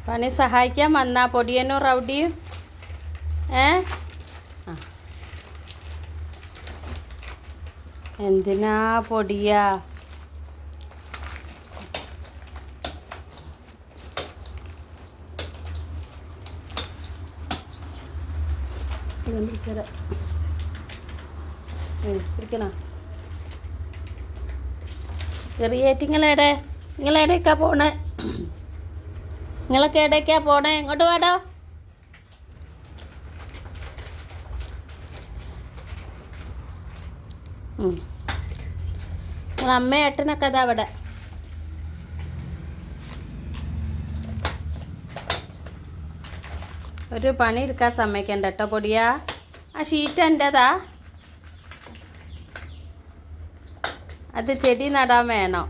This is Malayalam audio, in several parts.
പണി സഹായിക്കാൻ വന്നാ പൊടിയനും റൗഡിയും എന്തിനാ പൊടിയാ പിടിക്കണോ ചെറിയേറ്റ് നിങ്ങളെവിടേക്കാ പോണേ നിങ്ങളൊക്കെ എവിടേക്കാ പോണേ ഇങ്ങോട്ട് വേടോ അമ്മ ഏട്ടനൊക്കെ അതാ അവിടെ ഒരു പണി എടുക്കാൻ സമ്മതിക്കണ്ട കേട്ടോ പൊടിയാ ആ ഷീറ്റ് എൻ്റെതാ അത് ചെടി നടാൻ വേണോ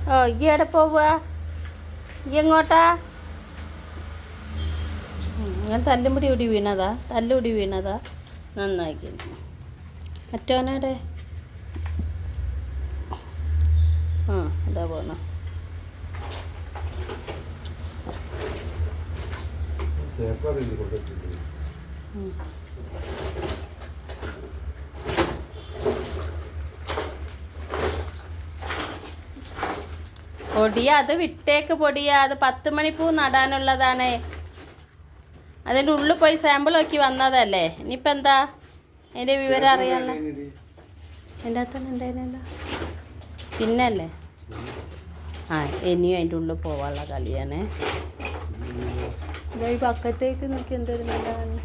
ഓ ഈ എവിടെ പോവുക ഈ എങ്ങോട്ടാ ഞാൻ തല്ലുമുടി വീണതാ നന്നായിരിക്കുന്നു മറ്റോനടെ ഇതാ പോണ പൊടിയ അത് വിട്ടേക്ക് പൊടിയ അത് 10 മണിപ്പൂ നടാനുള്ളതാണ് അതിൻ്റെ ഉള്ളിൽ പോയി സാമ്പിൾ നോക്കി വന്നതല്ലേ ഇനിയിപ്പോൾ എന്താ അതിൻ്റെ വിവരം അറിയാനുള്ള എൻ്റെ അകത്തന്നെ ഉണ്ടായിരുന്നല്ലോ പിന്നല്ലേ ഇനിയും അതിൻ്റെ ഉള്ളിൽ പോവാനുള്ള കളിയാണേ ഈ പക്കത്തേക്ക് നോക്കി എന്തൊരു നല്ലതാണ്